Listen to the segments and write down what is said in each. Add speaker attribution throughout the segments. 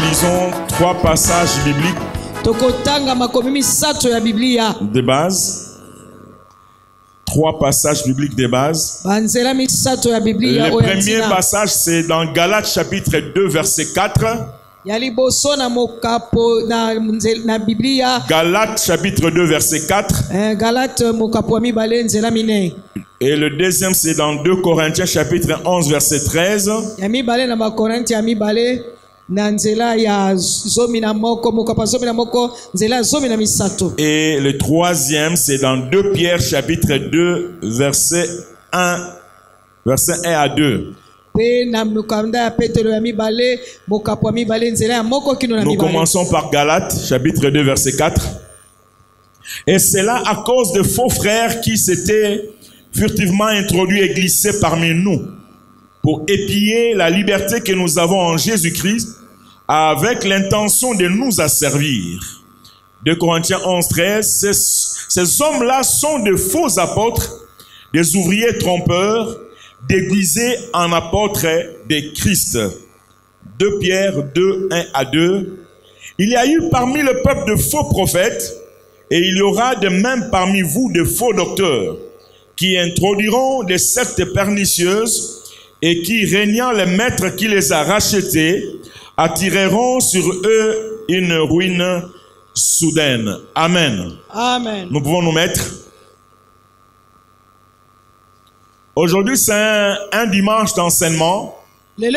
Speaker 1: lisons 3 passages bibliques de base. 3 passages bibliques de base. Le premier passage, c'est dans Galates chapitre 2, verset 4. Galates chapitre 2, verset 4. Et le deuxième, c'est dans 2 Corinthiens chapitre 11, verset 13. Et le troisième, c'est dans 2 Pierre chapitre 2, verset 1 à 2. Nous commençons par Galates chapitre 2, verset 4. Et c'est là à cause de faux frères qui s'étaient furtivement introduits et glissés parmi nous pour épier la liberté que nous avons en Jésus-Christ avec l'intention de nous asservir. 2 Corinthiens 11, 13. Ces hommes-là sont de faux apôtres, des ouvriers trompeurs, déguisés en apôtres de Christ. 2 Pierre 2, 1 à 2. Il y a eu parmi le peuple de faux prophètes, et il y aura de même parmi vous de faux docteurs, qui introduiront des sectes pernicieuses, et qui, régnant le maître qui les a rachetés, attireront sur eux une ruine soudaine. Amen.
Speaker 2: Amen.
Speaker 1: Nous pouvons nous mettre. Aujourd'hui, c'est un dimanche d'enseignement. Et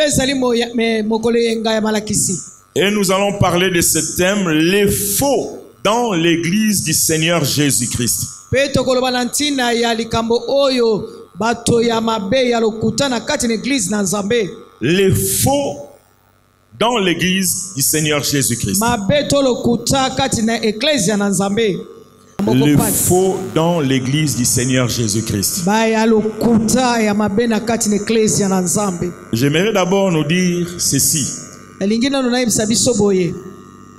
Speaker 1: nous allons parler de ce thème, les faux dans l'église du Seigneur Jésus-Christ. Les faux dans l'église du Seigneur Jésus-Christ. Le faux dans l'église du Seigneur Jésus-Christ. J'aimerais d'abord nous dire ceci.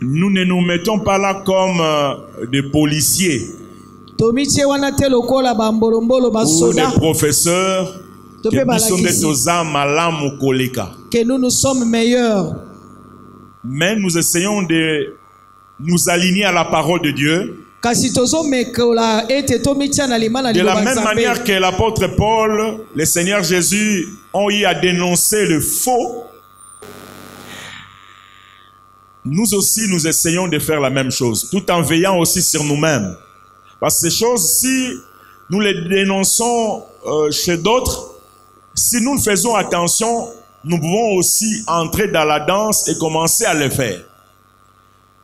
Speaker 1: Nous ne nous mettons pas là comme des policiers ou des professeurs
Speaker 2: que nous sommes meilleurs.
Speaker 1: Mais nous essayons de nous aligner à la parole de Dieu. De la même manière que l'apôtre Paul, le Seigneur Jésus ont eu à dénoncer le faux, nous aussi nous essayons de faire la même chose, tout en veillant aussi sur nous-mêmes. Parce que ces choses, si nous les dénonçons chez d'autres, si nous faisons attention, nous pouvons aussi entrer dans la danse et commencer à le faire.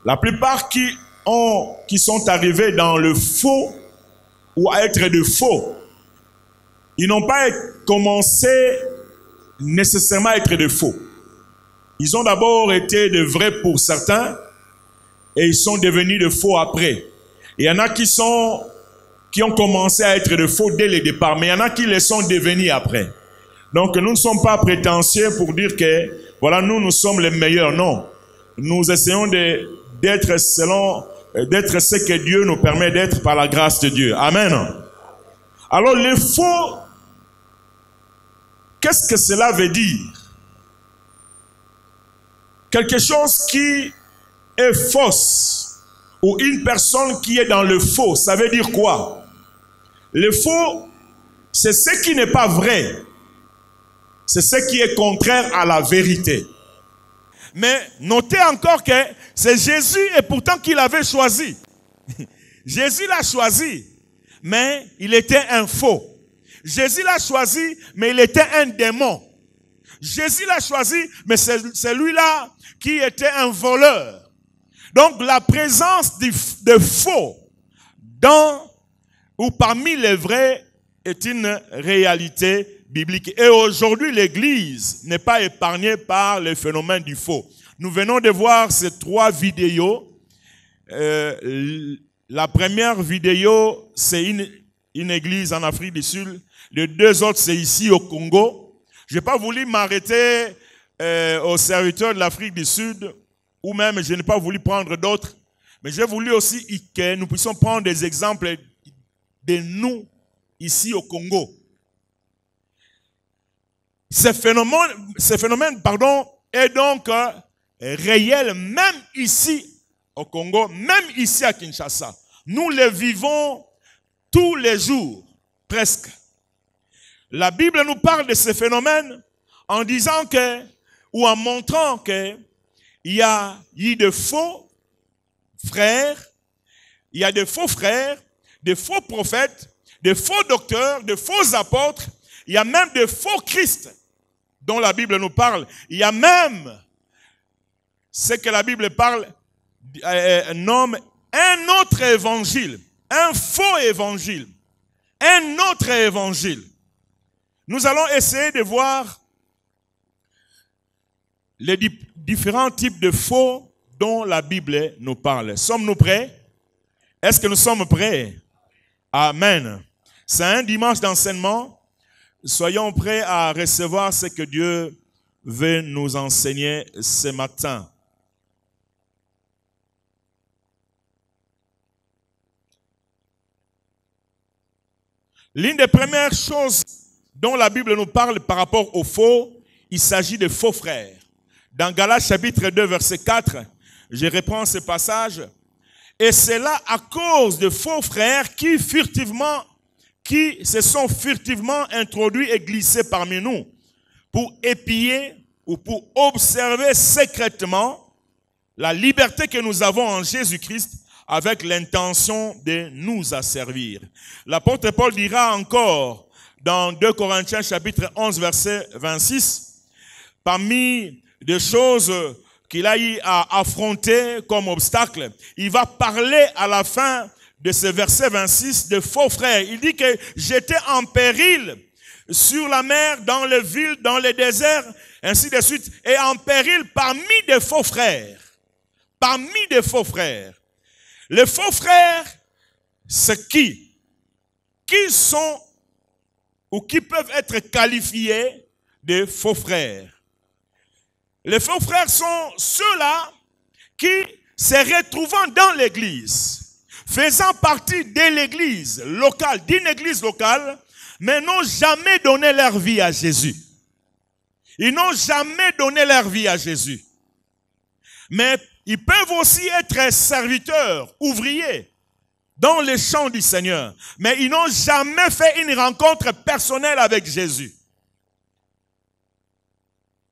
Speaker 1: La plupart qui sont arrivés dans le faux ou à être de faux, ils n'ont pas commencé nécessairement à être de faux. Ils ont d'abord été de vrais pour certains et ils sont devenus de faux après. Il y en a qui ont commencé à être de faux dès le départ, mais il y en a qui les sont devenus après. Donc nous ne sommes pas prétentieux pour dire que voilà, nous sommes les meilleurs. Non, nous essayons d'être ce que Dieu nous permet d'être par la grâce de Dieu. Amen. Alors le faux, qu'est-ce que cela veut dire? Quelque chose qui est fausse ou une personne qui est dans le faux, ça veut dire quoi? Le faux, c'est ce qui n'est pas vrai. C'est ce qui est contraire à la vérité. Mais notez encore que c'est Jésus et pourtant qu'il avait choisi. Jésus l'a choisi, mais il était un faux. Jésus l'a choisi, mais il était un démon. Jésus l'a choisi, mais c'est lui-là qui était un voleur. Donc la présence de faux dans ou parmi les vrais est une réalité biblique. Et aujourd'hui, l'Église n'est pas épargnée par le phénomène du faux. Nous venons de voir ces 3 vidéos. La première vidéo, c'est une église en Afrique du Sud. Les 2 autres, c'est ici au Congo. Je n'ai pas voulu m'arrêter aux serviteurs de l'Afrique du Sud, ou même je n'ai pas voulu prendre d'autres. Mais j'ai voulu aussi que nous puissions prendre des exemples de nous ici au Congo. Ce phénomène, est donc réels, même ici au Congo, même ici à Kinshasa. Nous les vivons tous les jours, presque. La Bible nous parle de ce phénomène en disant que, ou en montrant que il y a eu de faux frères, il y a de faux frères, de faux prophètes, de faux docteurs, de faux apôtres, il y a même de faux Christ dont la Bible nous parle. Il y a même ce que la Bible parle, nomme un autre évangile, un faux évangile, un autre évangile. Nous allons essayer de voir les différents types de faux dont la Bible nous parle. Sommes-nous prêts? Est-ce que nous sommes prêts? Amen. C'est un dimanche d'enseignement. Soyons prêts à recevoir ce que Dieu veut nous enseigner ce matin. L'une des premières choses dont la Bible nous parle par rapport aux faux, il s'agit de faux frères. Dans Galates chapitre 2, verset 4, je reprends ce passage. Et c'est là à cause de faux frères qui se sont furtivement introduits et glissés parmi nous pour épier ou pour observer secrètement la liberté que nous avons en Jésus-Christ avec l'intention de nous asservir. L'apôtre Paul dira encore dans 2 Corinthiens chapitre 11 verset 26, parmi des choses qu'il a eu à affronter comme obstacle, il va parler à la fin de ce verset 26 de faux frères. Il dit que j'étais en péril sur la mer, dans les villes, dans les déserts, ainsi de suite, et en péril parmi des faux frères. Parmi des faux frères. Les faux frères, c'est qui? Qui sont ou qui peuvent être qualifiés de faux frères? Les faux frères sont ceux-là qui, se retrouvant dans l'église, faisant partie de l'église locale, d'une église locale, mais n'ont jamais donné leur vie à Jésus. Ils n'ont jamais donné leur vie à Jésus. Mais ils peuvent aussi être serviteurs, ouvriers, dans les champs du Seigneur. Mais ils n'ont jamais fait une rencontre personnelle avec Jésus.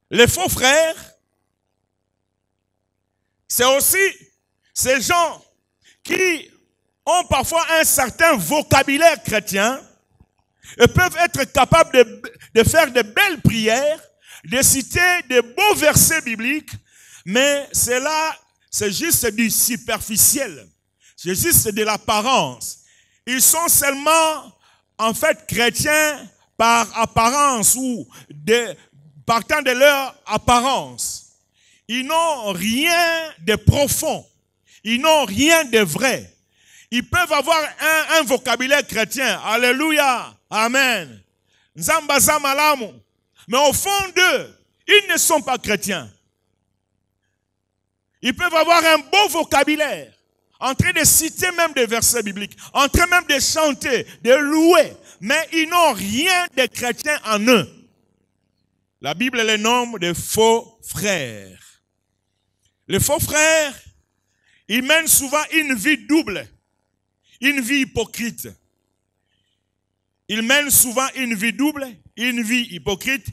Speaker 1: Les faux frères, c'est aussi ces gens qui ont parfois un certain vocabulaire chrétien et peuvent être capables de faire de belles prières, de citer de beaux versets bibliques, mais c'est juste du superficiel. C'est juste de l'apparence. Ils sont seulement, en fait, chrétiens par apparence ou partant de leur apparence. Ils n'ont rien de profond. Ils n'ont rien de vrai. Ils peuvent avoir un vocabulaire chrétien. Alléluia. Amen. Nzamba malamu. Mais au fond d'eux, ils ne sont pas chrétiens. Ils peuvent avoir un beau vocabulaire, en train de citer même des versets bibliques, en train même de chanter, de louer, mais ils n'ont rien de chrétien en eux. La Bible les nomme de faux frères. Les faux frères, ils mènent souvent une vie double, une vie hypocrite. Ils mènent souvent une vie double, une vie hypocrite,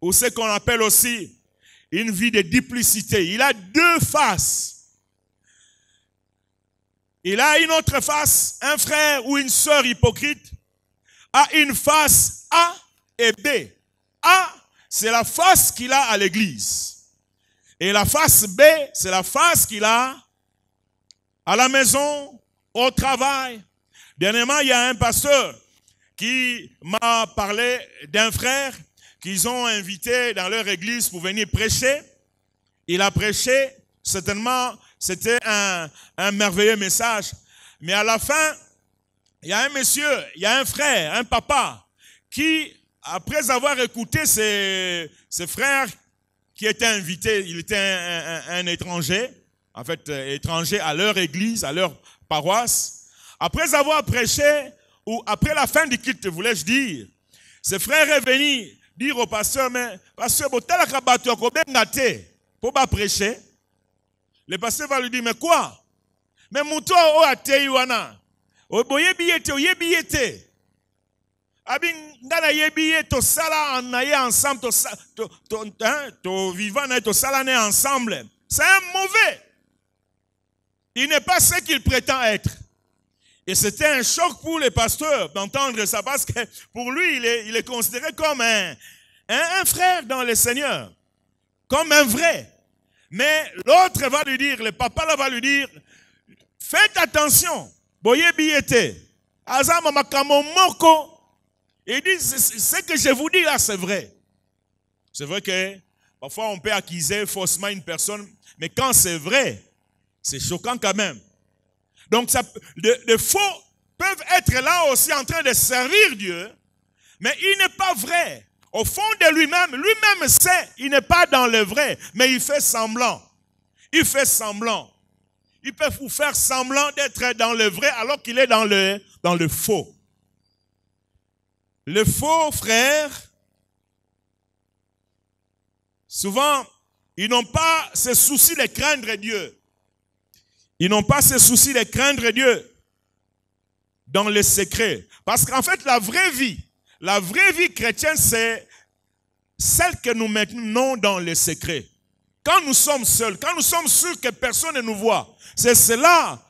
Speaker 1: ou ce qu'on appelle aussi une vie de duplicité. Il a deux faces. Il a une autre face. Un frère ou une sœur hypocrite a une face A et B. A, c'est la face qu'il a à l'église. Et la face B, c'est la face qu'il a à la maison, au travail. Dernièrement, il y a un pasteur qui m'a parlé d'un frère qu'ils ont invité dans leur église pour venir prêcher. Il a prêché, certainement, c'était un merveilleux message. Mais à la fin, il y a un monsieur, il y a un frère, un papa, qui, après avoir écouté ses frères qui étaient invités, il était un étranger, en fait, étranger à leur église, à leur paroisse. Après avoir prêché, ou après la fin du culte, voulais-je dire, ce frère est venu dire au pasteur, mais pasteur, pour pas prêcher, Le pasteur va lui dire, mais quoi? Mais mouto o atei wana. Oyebi yete. Abi ngana yebi to sala naye ensemble to vivant na to sala ne ensemble. C'est un mauvais. Il n'est pas ce qu'il prétend être. Et c'était un choc pour les pasteurs d'entendre ça parce que pour lui, il est considéré comme un frère dans le Seigneur. Comme un vrai. Mais l'autre va lui dire, le papa là va lui dire, faites attention. Boye biyete. Azama makamo moko. Il dit, ce que je vous dis là, c'est vrai. C'est vrai que parfois on peut accuser faussement une personne, mais quand c'est vrai, c'est choquant quand même. Donc, les faux peuvent être là aussi en train de servir Dieu, mais il n'est pas vrai. Au fond de lui-même sait, il n'est pas dans le vrai, mais il fait semblant. Il fait semblant. Il peut vous faire semblant d'être dans le vrai alors qu'il est dans le faux. Les faux frères, souvent, ils n'ont pas ce souci de craindre Dieu. Ils n'ont pas ce souci de craindre Dieu dans le secret. Parce qu'en fait, la vraie vie chrétienne, c'est celle que nous maintenons dans le secret. Quand nous sommes seuls, quand nous sommes sûrs que personne ne nous voit, c'est cela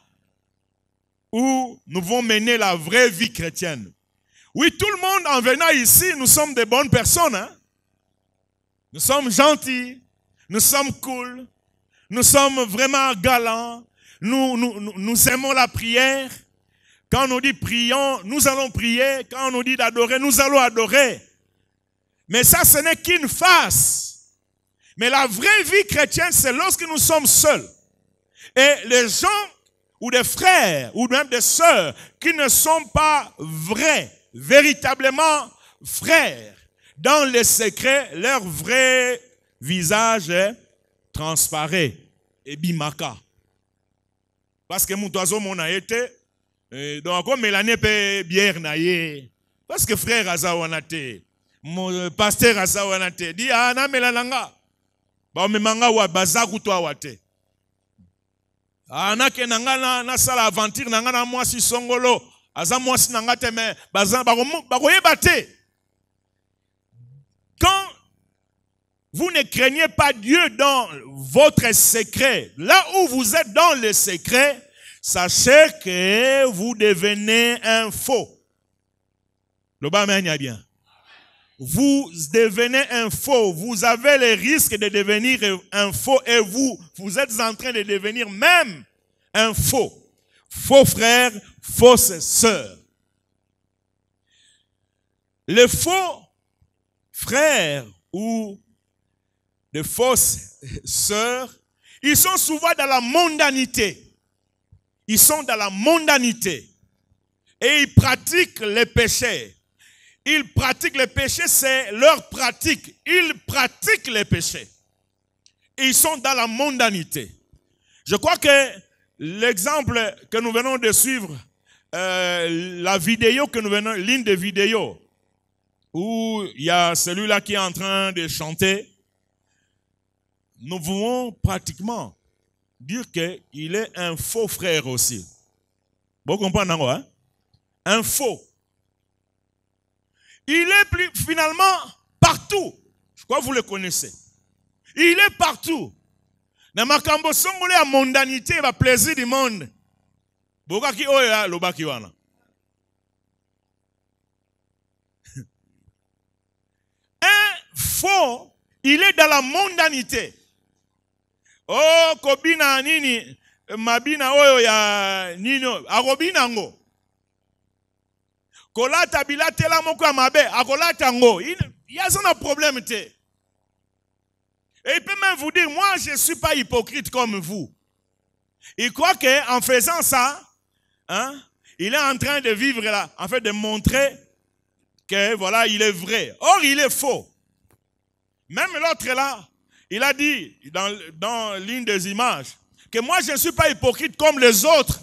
Speaker 1: où nous devons mener la vraie vie chrétienne. Oui, tout le monde en venant ici, nous sommes des bonnes personnes. Hein? Nous sommes gentils, nous sommes cool, nous sommes vraiment galants. Nous aimons la prière. Quand on nous dit prions, nous allons prier. Quand on nous dit d'adorer, nous allons adorer. Mais ça, ce n'est qu'une face. Mais la vraie vie chrétienne, c'est lorsque nous sommes seuls. Et les gens, ou des frères, ou même des sœurs, qui ne sont pas vrais, véritablement frères, dans le secret, leur vrai visage transparaît. Et bimaka. Parce que mon oiseau mon a été, donc comme Mélanie peut bière naïe, parce que frère Azawanate, mon pasteur Azawanate, dit ah na Mélananga, bah me manga wa bazaku toi wate, ah na ke nanga na sala aventure nanga na moi si songolo, aza moi si nanga te mais bazan baroye bate. Quand vous ne craignez pas Dieu dans votre secret. Là où vous êtes dans le secret, sachez que vous devenez un faux. Le bas bien. Vous devenez un faux. Vous avez le risque de devenir un faux et vous êtes en train de devenir même un faux. Faux frère, fausse sœur. Les faux frères ou de fausses sœurs, ils sont souvent dans la mondanité. Ils sont dans la mondanité. Et ils pratiquent les péchés. Ils pratiquent les péchés, c'est leur pratique. Ils pratiquent les péchés. Ils sont dans la mondanité. Je crois que l'exemple que nous venons de suivre, la vidéo que nous venons, l'une des vidéos, où il y a celui-là qui est en train de chanter, nous pouvons pratiquement dire qu'il est un faux frère aussi. Vous comprenez, hein? Un faux. Il est finalement partout. Je crois que vous le connaissez. Il est partout. Dans ma cambo songole à mondanité, va plaisir du monde. Bokaki oya lobaki wana. Un faux, il est dans la mondanité. Oh, kobina nini, mabina oyo ya nino, akobina ngo. Kolata bilatela moko ya mabe, akolata ngo. Il y a un problème. Et il peut même vous dire, moi je ne suis pas hypocrite comme vous. Il croit qu'en faisant ça, hein, il est en train de vivre là, en fait de montrer que voilà, il est vrai. Or, il est faux. Même l'autre là, il a dit dans l'une des images que moi je ne suis pas hypocrite comme les autres.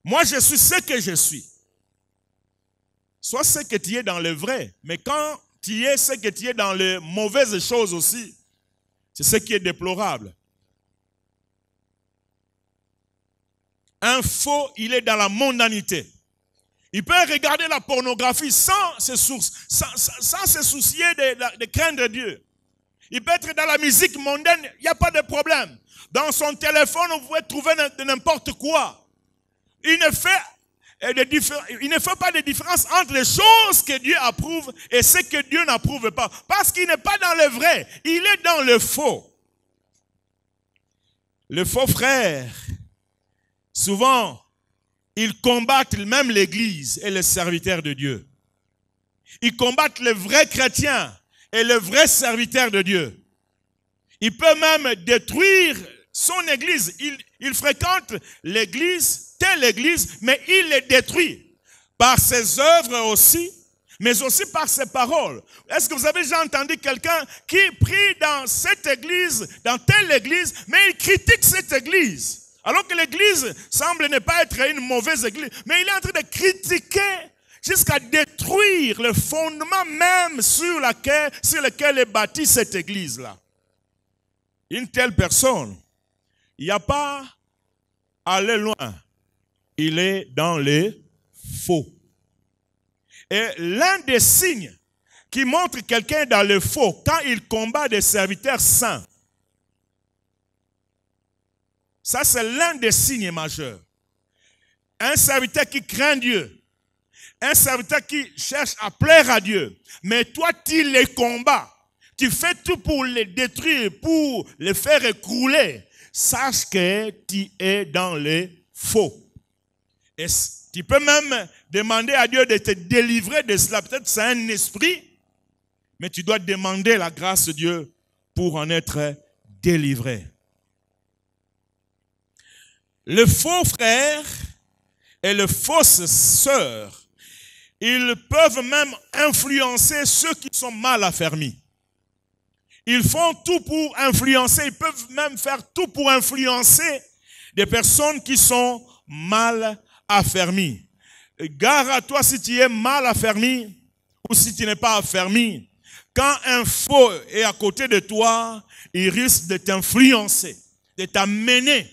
Speaker 1: Moi je suis ce que je suis. Soit ce que tu es dans le vrai, mais quand tu es ce que tu es dans les mauvaises choses aussi, c'est ce qui est déplorable. Un faux, il est dans la mondanité. Il peut regarder la pornographie sans se soucier de craindre Dieu. Il peut être dans la musique mondaine, il n'y a pas de problème. Dans son téléphone, vous pouvez trouver de n'importe quoi. Il ne fait pas de différence entre les choses que Dieu approuve et ce que Dieu n'approuve pas. Parce qu'il n'est pas dans le vrai, il est dans le faux. Le faux frère, souvent, ils combattent même l'Église et les serviteurs de Dieu. Ils combattent les vrais chrétiens et les vrais serviteurs de Dieu. Il peut même détruire son Église. Il fréquente l'Église, telle Église, mais il les détruit par ses œuvres aussi, mais aussi par ses paroles. Est-ce que vous avez déjà entendu quelqu'un qui prie dans cette Église, dans telle Église, mais il critique cette Église? Alors que l'église semble ne pas être une mauvaise église, mais il est en train de critiquer jusqu'à détruire le fondement même sur lequel est bâtie cette église-là. Une telle personne, il n'y a pas à aller loin. Il est dans les faux. Et l'un des signes qui montre quelqu'un dans le faux, quand il combat des serviteurs saints, ça, c'est l'un des signes majeurs. Un serviteur qui craint Dieu. Un serviteur qui cherche à plaire à Dieu. Mais toi, tu les combats. Tu fais tout pour les détruire, pour les faire écrouler. Sache que tu es dans les faux. Et tu peux même demander à Dieu de te délivrer de cela. Peut-être c'est un esprit, mais tu dois demander la grâce de Dieu pour en être délivré. Le faux frère et les fausses sœurs, ils peuvent même influencer ceux qui sont mal affermis. Ils font tout pour influencer, ils peuvent même faire tout pour influencer des personnes qui sont mal affermies. Gare à toi si tu es mal affermi ou si tu n'es pas affermi. Quand un faux est à côté de toi, il risque de t'influencer, de t'amener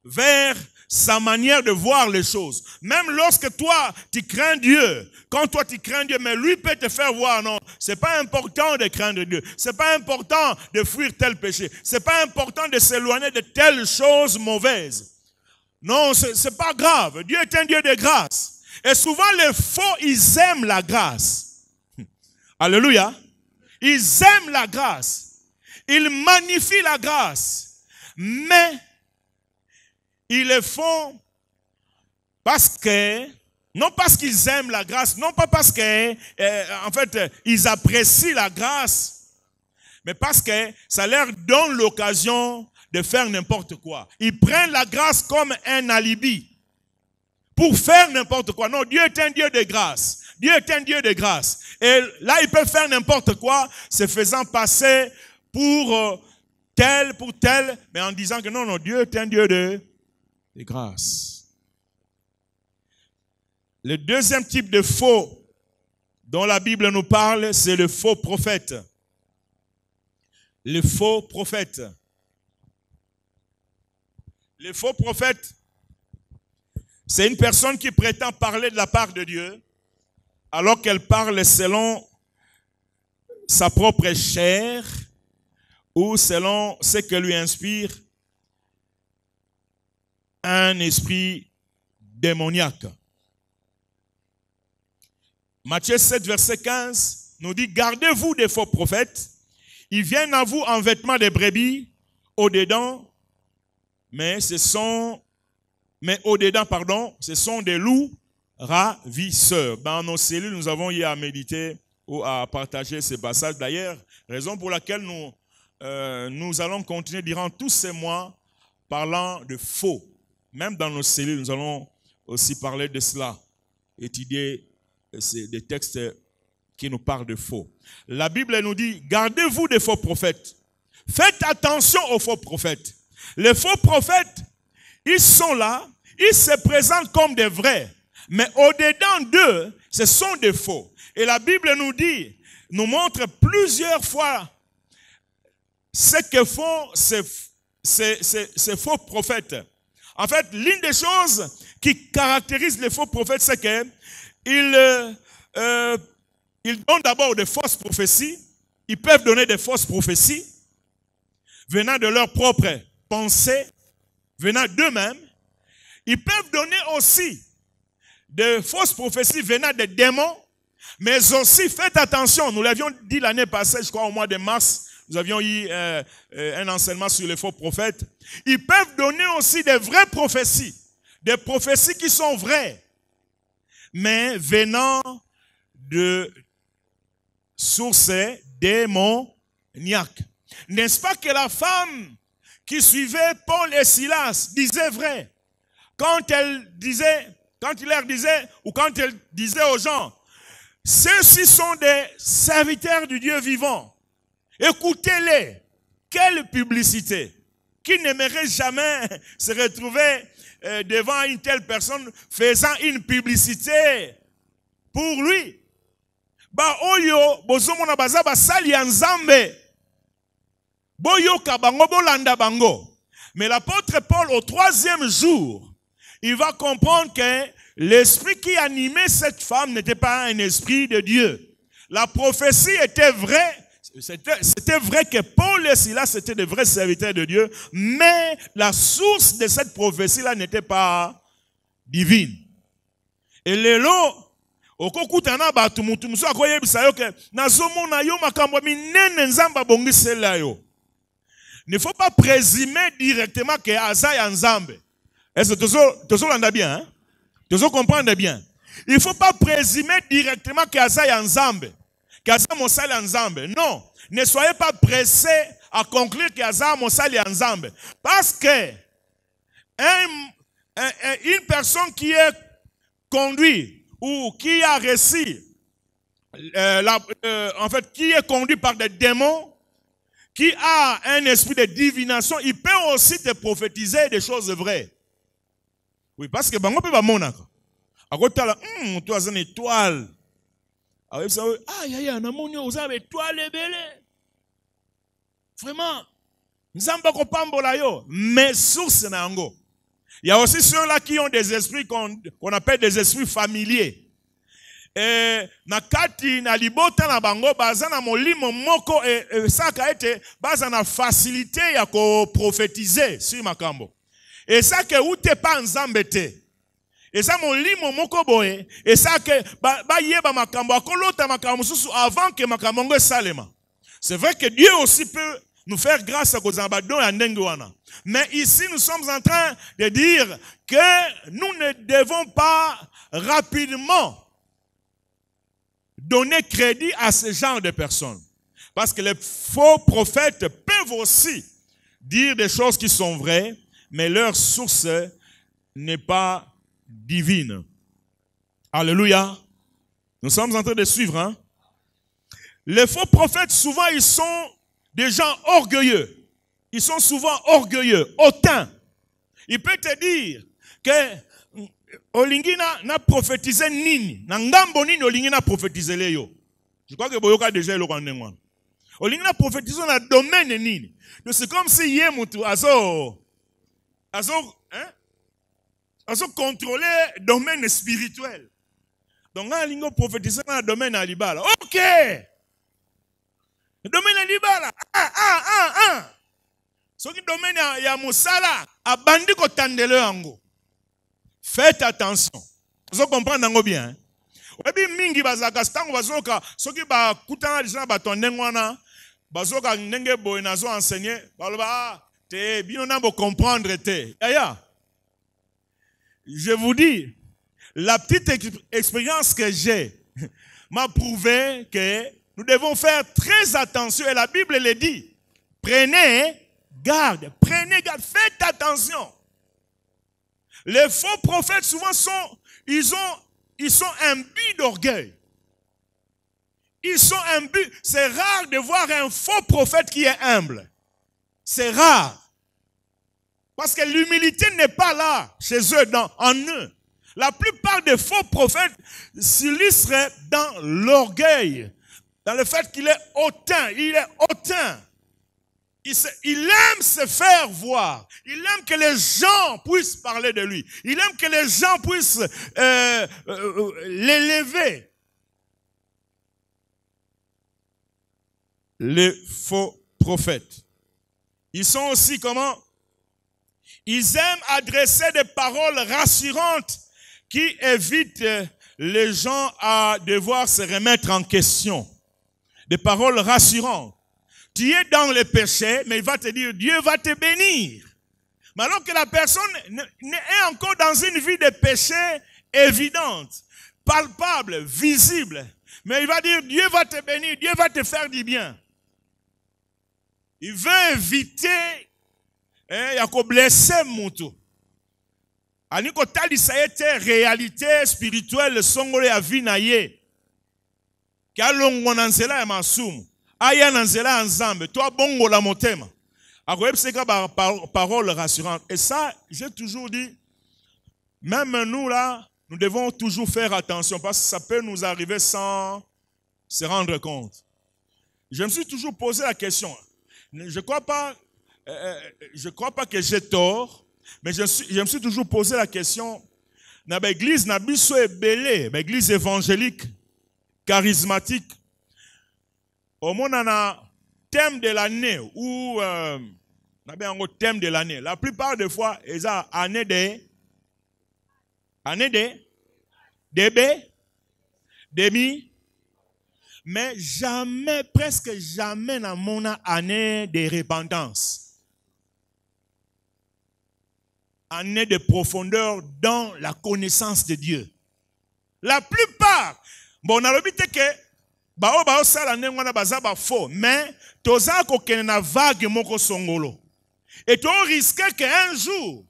Speaker 1: vers sa manière de voir les choses. Même lorsque toi, tu crains Dieu, quand toi tu crains Dieu, mais lui peut te faire voir, non, c'est pas important de craindre Dieu, c'est pas important de fuir tel péché, c'est pas important de s'éloigner de telles choses mauvaises. Non, c'est pas grave. Dieu est un Dieu de grâce. Et souvent les faux, ils aiment la grâce. Alléluia. Ils aiment la grâce. Ils magnifient la grâce. Mais ils le font parce que, non parce qu'ils aiment la grâce, non pas parce que, en fait, ils apprécient la grâce, mais parce que ça leur donne l'occasion de faire n'importe quoi. Ils prennent la grâce comme un alibi pour faire n'importe quoi. Non, Dieu est un Dieu de grâce. Dieu est un Dieu de grâce. Et là, ils peuvent faire n'importe quoi, se faisant passer pour tel, mais en disant que non, Dieu est un Dieu de grâce. Le deuxième type de faux dont la Bible nous parle, c'est le faux prophète. Le faux prophète. Le faux prophète, c'est une personne qui prétend parler de la part de Dieu, alors qu'elle parle selon sa propre chair ou selon ce que lui inspire un esprit démoniaque. Matthieu 7, verset 15 nous dit, gardez-vous des faux prophètes. Ils viennent à vous en vêtements de brebis, au-dedans, mais au-dedans, ce sont des loups ravisseurs. Dans nos cellules, nous avons eu à méditer ou à partager ces passages. D'ailleurs, raison pour laquelle nous allons continuer durant tous ces mois parlant de faux. Même dans nos cellules, nous allons aussi parler de cela, étudier des textes qui nous parlent de faux. La Bible nous dit, gardez-vous des faux prophètes. Faites attention aux faux prophètes. Les faux prophètes, ils sont là, ils se présentent comme des vrais, mais au-dedans d'eux, ce sont des faux. Et la Bible nous montre plusieurs fois ce que font ces faux prophètes. En fait, l'une des choses qui caractérise les faux prophètes, c'est qu'ils donnent d'abord des fausses prophéties. Ils peuvent donner des fausses prophéties venant de leur propre pensée, venant d'eux-mêmes. Ils peuvent donner aussi des fausses prophéties venant des démons, mais aussi, faites attention, nous l'avions dit l'année passée, je crois au mois de mars, nous avions eu un enseignement sur les faux prophètes. Ils peuvent donner aussi des vraies prophéties, des prophéties qui sont vraies, mais venant de sources démoniaques. N'est-ce pas que la femme qui suivait Paul et Silas disait vrai quand il leur disait, ou quand elle disait aux gens, ceux-ci sont des serviteurs du Dieu vivant. Écoutez-les. Quelle publicité. Qui n'aimerait jamais se retrouver devant une telle personne faisant une publicité pour lui. Ba oyo bozomona baza basali ya Nzambe. Boyoka bango bolanda bango. Mais l'apôtre Paul au 3e jour, il va comprendre que l'esprit qui animait cette femme n'était pas un esprit de Dieu. La prophétie était vraie. C'était vrai que Paul et Silas étaient des vrais serviteurs de Dieu, mais la source de cette prophétie-là n'était pas divine. Et lelo, okokutana batu mutu muso akoyebisa yo ke nazomona yo makambo minene Nzamba bongisela yo. Ne faut pas présumer directement que aza ya Nzambe. Est-ce que tu l'entends bien? Hein? Tu comprends bien? Il ne faut pas présumer directement que aza ya Nzambe. Qu'aza mosali ya Nzambe. Non. Ne soyez pas pressés à conclure qu'aza mosali ya Nzambe. Parce que une personne qui est conduite ou qui a réussi, en fait, qui est conduit par des démons, qui a un esprit de divination, il peut aussi te prophétiser des choses vraies. Oui, parce que bango pe ba monaka. Akotala, tu as une étoile. Ah ya na moni oza étoile ebele. Vraiment. Nzamba ko pambola yo, mais source na ngo. Il y a aussi ceux-là qui ont des esprits qu'on appelle des esprits familiers. Na kati na libota na bango baza na molimo moko ça ka ete baza na facilité ya ko prophétiser sur makambo. Et ça que ou te pas Nzambe te. Et ça molimo moko boye et ça que ba yeba makambo akolota makambo susu avant que makambo ngo salema. C'est vrai que Dieu aussi peut nous faire grâce à Kozambadon et ndenge wana. Mais ici nous sommes en train de dire que nous ne devons pas rapidement donner crédit à ce genre de personnes. Parce que les faux prophètes peuvent aussi dire des choses qui sont vraies, mais leur source n'est pas divine. Alléluia. Nous sommes en train de suivre. Hein? Les faux prophètes, souvent, ils sont des gens orgueilleux. Ils sont souvent orgueilleux, hautains. Il peut te dire que Olingi na prophétisé nini. Na ngambo nini Olingi na prophétisé leyo. Je crois que Boyoka déjà le rendez-moi. Olingi na prophétisé na domaine nini. Donc c'est comme si yemutu azo contrôler domaine spirituel. Donc là Olingi prophétisé na domaine alibala. OK. Domaine alibala. Ce qui domaine ya musala abandi ko tandele yango. Faites attention. Vous comprenez bien. Obi mingi bazaka stango bazoka soki ba kutana lisana batondengo wana bazoka ndenge boy nazo enseigner baloba te bino na bo comprendre te. Aya. Je vous dis la petite expérience que j'ai m'a prouvé que nous devons faire très attention et la Bible le dit. Prenez garde, faites attention. Les faux prophètes souvent ils sont imbus d'orgueil. Ils sont imbus. C'est rare de voir un faux prophète qui est humble. C'est rare. Parce que l'humilité n'est pas là chez eux, en eux. La plupart des faux prophètes s'illustrent dans l'orgueil. Dans le fait qu'il est hautain. Il est hautain. il aime se faire voir. Il aime que les gens puissent parler de lui. Il aime que les gens puissent l'élever. Les faux prophètes. Ils sont aussi comment? Ils aiment adresser des paroles rassurantes qui évitent les gens à devoir se remettre en question. Des paroles rassurantes. Tu es dans le péché, mais il va te dire, Dieu va te bénir. Mais alors que la personne est encore dans une vie de péché évidente, palpable, visible. Mais il va dire, Dieu va te bénir, Dieu va te faire du bien. Il veut éviter, il y a qu'à blesser Moutou. Aniko tali ça était réalité spirituelle songole ya vie na ye. Kalongo nanzela ya masumu. Aya nanzela nzambe. Toi bongo la motema. Akoyebseka parole rassurante. Et ça, j'ai toujours dit, même nous là, nous devons toujours faire attention parce que ça peut nous arriver sans se rendre compte. Je me suis toujours posé la question. Je crois pas que j'ai tort. Mais je me suis toujours posé la question, dans l'église, l'église évangélique, charismatique, au moins on a un thème de l'année, ou un thème de l'année. La plupart des fois, ils ont année demi, mais jamais, presque jamais, dans mon année de repentance. Année de profondeur dans la connaissance de Dieu. La plupart, bon, on a l'habitude que ça la faux, mais toza ko na vague moko songolo. Et tu risques qu'un jour,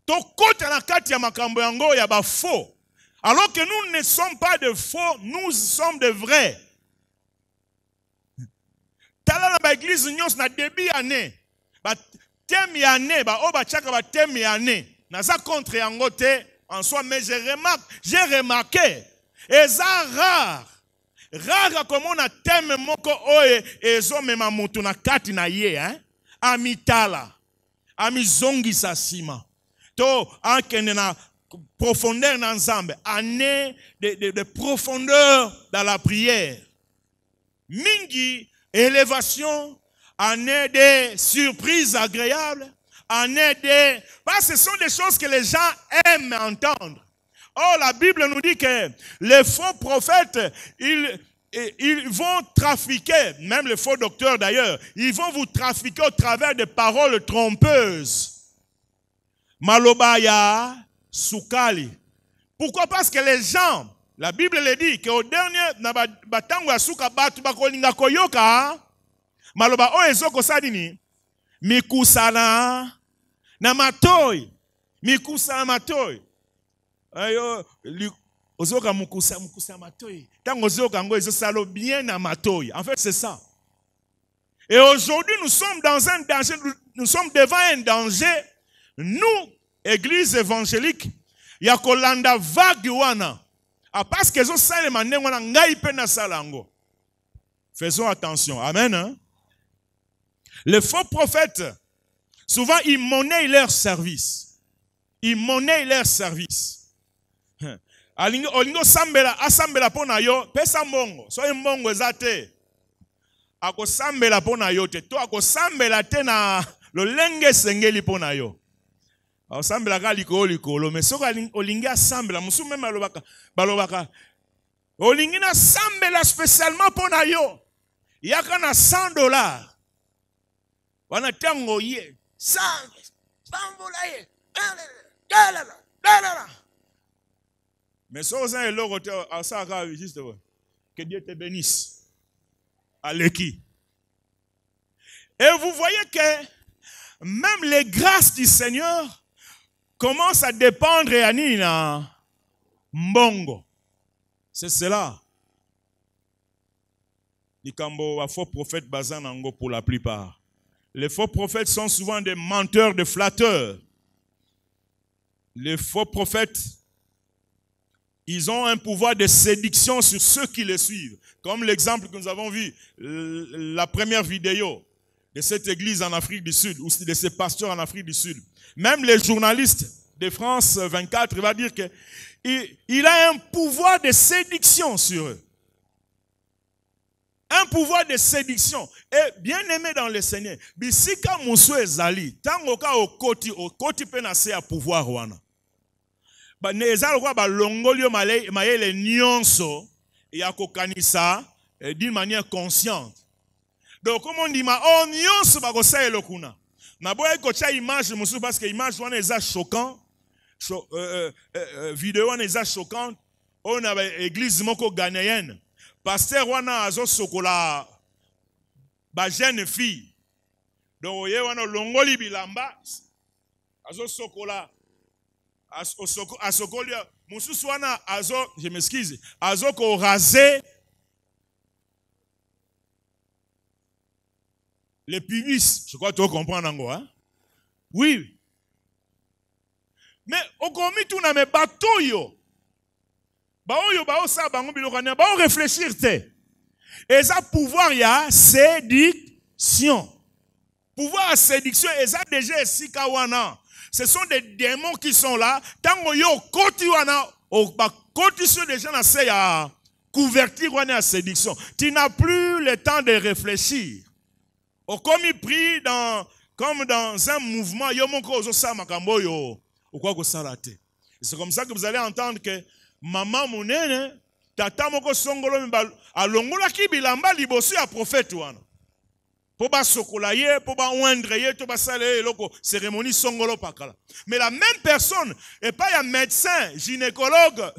Speaker 1: tu côté la carte ya makambo yango ya ba faux. Alors que nous ne sommes pas de faux, nous sommes de vrais. Tala na église nyos na début année. Thème yane, thème yane. Naza contre yangote en soi, mais j'ai remarqué, et ça rare comme on a thème moko oye, et zo mema mutu na kati na ye, hein? Amitala, amizongi sa sima. To ankene na profondeur na nzambe, année de profondeur dans la prière. Mingi, élévation, année de surprises agréables, année de... Parce que ce sont des choses que les gens aiment entendre. Oh, la Bible nous dit que les faux prophètes, ils vont trafiquer, même les faux docteurs d'ailleurs, ils vont vous trafiquer au travers de paroles trompeuses. Malobaya, Soukali. Pourquoi? Parce que les gens, la Bible le dit, qu'au dernier, batangu asuka batu bakolinga koyoka, maloba o ezoko sadini mikusana na matoi mikusana matoi ayo ozoka mukusa matoi tango ozoka ngo ezosalo bien na matoi. En fait c'est ça. Et aujourd'hui nous sommes dans un danger, nous sommes devant un danger, nous église évangélique ya kolanda vague wana parce que ezo salema ndenge wana ngai pe na salango. Faisons attention. Amen, hein? Les faux prophètes, souvent, ils monnaient leur service. Ils monnaient leur service. Olingo sambela pona yo, pesa mongo. Soye mongo ezate. Ako sambela pona yo te. To ako sambela te na lo lenge sengeli pona yo. Ako sambela ka likolo. Mais soko olingi asambela. Musu même balobaka. Olingi na sambela spécialement pona yo. Yaka na $100. Wana tango ye. Mais ça, c'est le juste que Dieu te bénisse. Aleki. Et vous voyez que même les grâces du Seigneur commencent à dépendre à Nina Mbongo. C'est cela. Les faux prophètes bazanango pour la plupart. Les faux prophètes sont souvent des menteurs, des flatteurs. Les faux prophètes, ils ont un pouvoir de séduction sur ceux qui les suivent. Comme l'exemple que nous avons vu, la première vidéo. de cette église en Afrique du Sud, ou de ces pasteurs en Afrique du Sud. Même les journalistes de France 24, il va dire qu'il a un pouvoir de séduction sur eux. Un pouvoir de séduction. Et bien aimé dans le Seigneur. Bisika musu ezali. Tangoka okoti penase à pouvoir wana. Ba nezalo kwa ba longolio mayele nyonso ya kokanisa d'une manière consciente. Donc comme on dit ma on nyonso ba ko sa elokuna. Na boye ko cha image musu parce que image wana eza choquant. Vidéo wana eza choquant. On a église moko ghanéenne. Pasteur wana azo sokola ba jeune fille. Donc oye wana longoli bilamba azo sokola asokoli mususu wana azo, je m'excuse, azo ko raser les pubis. Je crois que tu comprends encore, hein? Oui. Mais au komi tu na me bateau yo. Baoyo bao sa bango bilokanya bao réfléchir te. Et ça pouvoir ya séduction. Pouvoir à séduction et ça déjà sika wana. Ce sont des démons qui sont là. Tango yo koti wana o ba koti sur des gens assez à couverture wana à séduction. Tu n'as plus le temps de réfléchir. Au comme il prie comme dans un mouvement yo moko ozo sa makambo yo ou quoi que ça raté. C'est comme ça que vous allez entendre que maman monene tata moko songolo alongola ki bilamba liboso ya prophète wana po ba sokola ye po ba oindre ye to ba sale loko cérémonie songolo pakala. Mais la même personne et pas un médecin gynécologue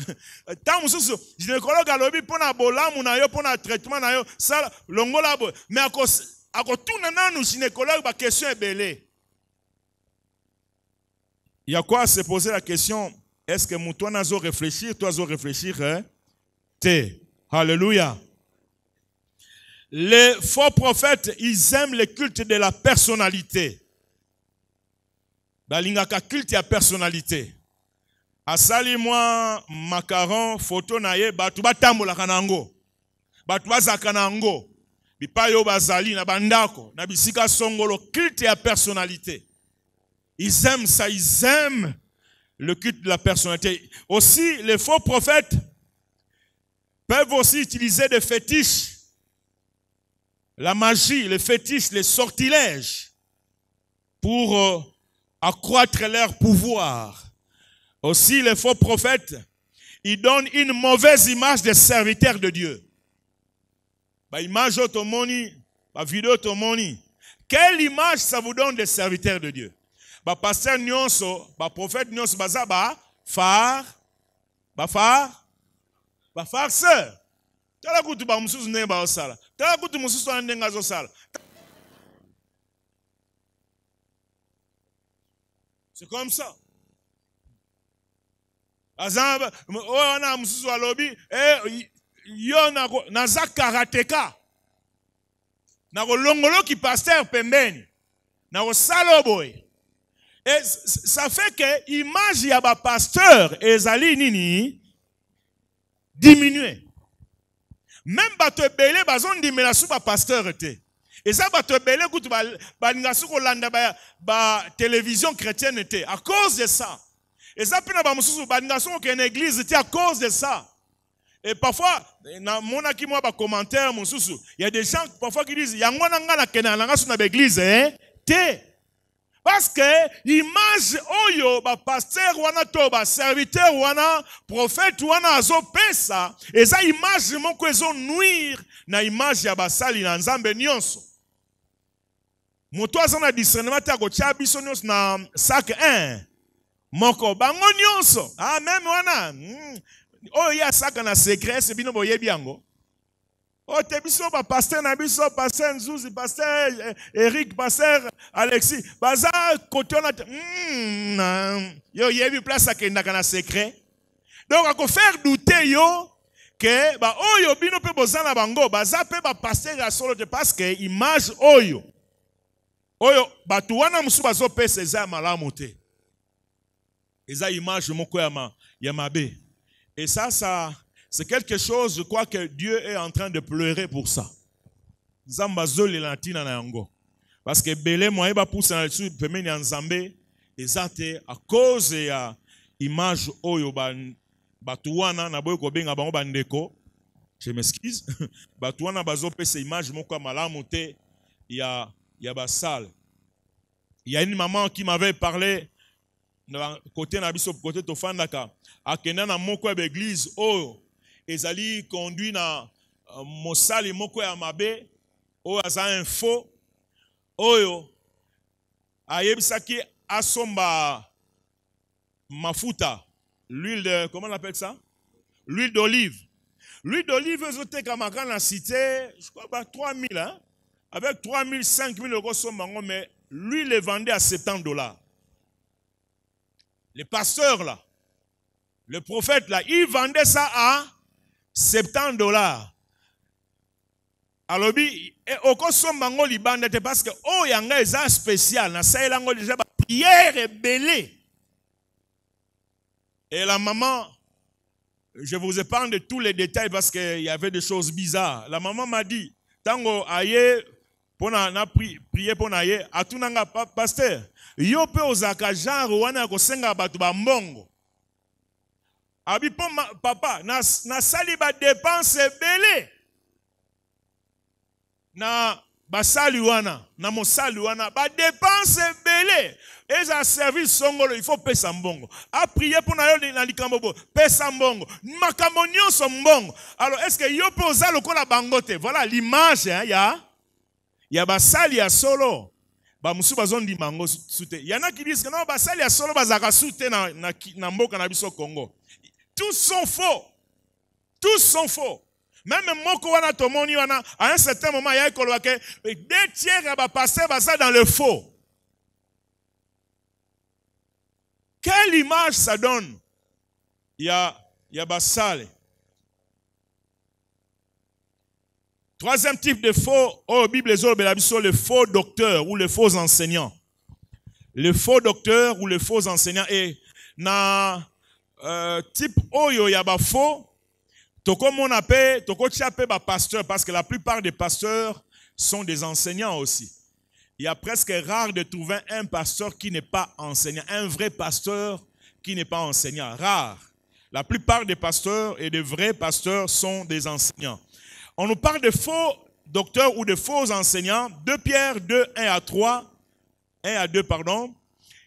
Speaker 1: tant mususu gynécologue alobi pona bolamu na yo pona traitement na yo sala longola bo mais ako tuna nanu gynécologue ba question ebele. Il y a quoi à se poser la question? Est-ce que toi n'as réfléchir, toi as réfléchir, hein? Alléluia. Les faux prophètes, ils aiment le culte de la personnalité. Balingaka culte ya personnalité. Asali moi macaron photo na ye batu batambola kanango. Batu bazaka nango. Bipa yo bazali na bandako, na bisika songolo culte ya personnalité. Ils aiment ça, ils aiment le culte de la personnalité. Aussi, les faux prophètes peuvent aussi utiliser des fétiches. La magie, les fétiches, les sortilèges pour accroître leur pouvoir. Aussi, les faux prophètes, ils donnent une mauvaise image des serviteurs de Dieu. Bah, image automoni, bah, vidéo automoni. Quelle image ça vous donne des serviteurs de Dieu? Ba pasteur nyonso, ba prophète nyonso baza ba farceur. Tala kutu ba mususu ne ba osala. Tala kutu mususu andenga zo sala. C'est comme ça. Azamba ona mususu alobi yo na za karateka. Na ko longolo ki pasteur pembeni. Na ko saloboy. Et ça fait que l'image ya ba pasteur ezali nini diminuer. Même bato belé bazon dimela sou ba pasteur te. Et ça bato belé kutu ba ngasu ko landa ba télévision chrétienne te à cause de ça. Et ça pina ba mususu ba ngasu ko une église te à cause de ça. Et parfois na mona ki moi ba commentaire mususu, il y a des gens parfois qui disent yango na ngana kena na ngasu na ba église te. Parce que l'image oyo ba pasteur wana to ba serviteur wana prophète wana azo pesa eza image moko ezo nuire na image ya basali na nzambe nyonso. Moto azana discernement ta ko tia biso nyonso na sac 1 moko bango nyonso. Ah même wana oh ya sac na secret c'est bino boyebi yango. Oh, te biso ba pasteur na biso, pasteur Nzuzi, pasteur Eric, pasteur Alexis. Baza kote on a yo yebi place à kendaka na secret. Donc à faire douter yo que ba oyo bino pe bozana bango, baza pe ba pasteur ya solo te parce que image oyo batu wana musu bazo pesa eza malamu te. Eza image moko ya mabe. Et ça c'est quelque chose, je crois que Dieu est en train de pleurer pour ça. Zambazoli latina na yango. Parce que belé moyen ba pousse na dessus pemeni ya Nzambe ezate à cause ya image oyo batu wana na boyo ko benga bango bandeko. Je m'excuse. Batu wana bazopesa image moko malamu te ya basale. Il y a une maman qui m'avait parlé côté na biso côté tofandaka akenda na moko ya église oyo ezali conduit na mosali moko ya mabe oyo aza info oyo ayebisaki asomba mafuta, l'huile de, comment on appelle ça? L'huile d'olive. L'huile d'olive, dans la cité, je crois, 3 000, hein? Avec 3 000, 5 000 euros, mais l'huile est vendue à $70. Les pasteurs, là, le prophète, là, il vendait ça à $70. Alors, au Kosomango Liban, parce que, oh, il y a un spécial, na ça, il y a déjà prière et belé. Et la maman, je vous épargne de tous les détails parce qu'il y avait des choses bizarres. La maman m'a dit, tango aye, pour na prier pour naye, atunanga pasteur, yo pe ozaka genre wana ko senga batu ba mbongo. Abi papa, na sali ba dépense belé. Na basali wana, na mosali wana, ba dépense belé. Et ça service songolo, il faut payer mbongo. A prier pour na yo na likambobo, payer mbongo. Makamonio son mbongo. Alors est-ce que yo pe oza lokola bangote? Voilà l'image hein, ya basali ya solo. Ba musu bazondi mango soute. Y en a qui disent que non basali ya solo bazaka soute na mboka na biso Congo. Tous sont faux. Tous sont faux. Même moko wana tomoni wana à un certain moment ya ekolo ke 2/3 ba passer basa dans le faux. Quelle image ça donne? Il y a basale. Troisième type de faux, oh Bible les faux docteurs ou les faux enseignants. Les faux docteurs ou les faux enseignants. Et na type oyo ya ba faux, toko mon appelle, toko chiape ba pasteur parce que la plupart des pasteurs sont des enseignants aussi. Il y a presque rare de trouver un pasteur qui n'est pas enseignant, un vrai pasteur qui n'est pas enseignant, rare. La plupart des pasteurs et des vrais pasteurs sont des enseignants. On nous parle de faux docteurs ou de faux enseignants. 2 Pierre 2, 1 à 2, pardon.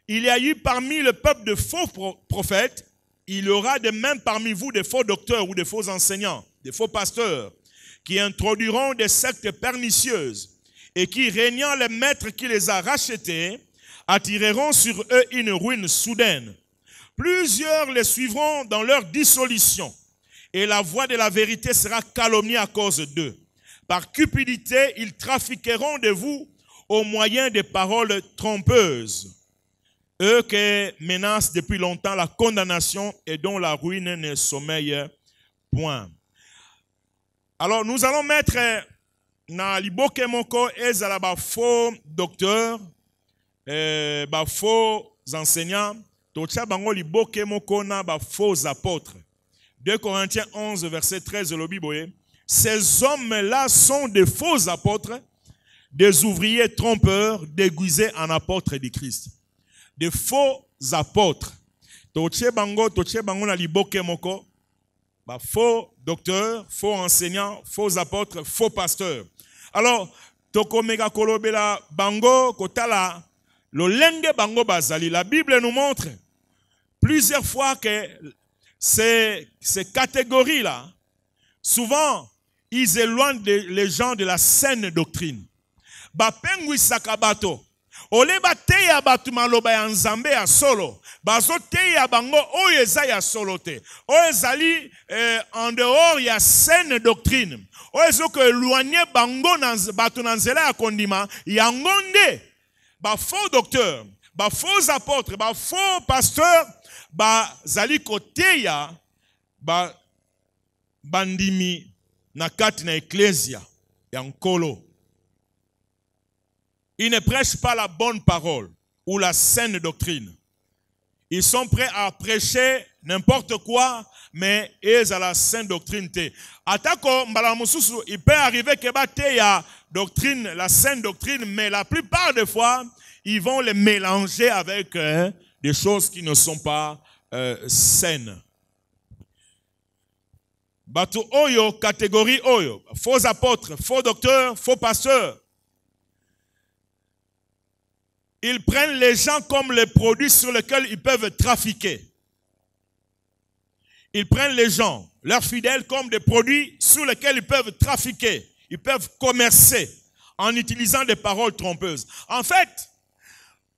Speaker 1: Il y a eu parmi le peuple de faux prophètes, il y aura de même parmi vous des faux docteurs ou des faux enseignants, des faux pasteurs, qui introduiront des sectes pernicieuses et qui, régnant les maîtres qui les a rachetés, attireront sur eux une ruine soudaine. Plusieurs les suivront dans leur dissolution, et la voix de la vérité sera calomniée à cause d'eux. Par cupidité, ils trafiqueront de vous au moyen des paroles trompeuses. Eux qui menacent depuis longtemps la condamnation et dont la ruine ne sommeille point. Alors nous allons mettre na liboke moko ezala ba faux docteurs, ba faux enseignants, tocha bango liboke moko na ba faux apôtres. 2 Corinthiens 11 verset 13 le Bible. Ces hommes-là sont des faux apôtres, des ouvriers trompeurs déguisés en apôtres du Christ. Des faux apôtres. Toche bango na liboke moko. Bah, faux docteurs, faux enseignants, faux apôtres, faux pasteurs. Alors, tokomega kolobela bango kotala lo lenge bango bazali. La Bible nous montre plusieurs fois que ces catégories-là, souvent, ils éloignent les gens de la saine doctrine. Ba pengui sakabato. Ole ba teya batu maloba ya nzambe ya solo. Bazo teya bango oyo eza ya solo te. Oyo ezali en dehors ya saine doctrine. Oyo ezoko éloigner bango na batu na nzela ya kondima yango nde ba faux docteurs, ba faux apôtres, ba faux pasteurs, ba zali koteya ba bandimi na kati na ecclesia ya nkolo. Ils ne prêchent pas la bonne parole ou la saine doctrine. Ils sont prêts à prêcher n'importe quoi, mais ils à la sainte doctrine. Atako mbalamususu, il peut arriver que il y a doctrine, la sainte doctrine, mais la plupart des fois, ils vont les mélanger avec des choses qui ne sont pas saines. Batu oyo, catégorie oyo, faux apôtres, faux docteurs, faux pasteurs. Ils prennent les gens comme les produits sur lesquels ils peuvent trafiquer. Ils prennent les gens, leurs fidèles, comme des produits sur lesquels ils peuvent trafiquer. Ils peuvent commercer en utilisant des paroles trompeuses. En fait,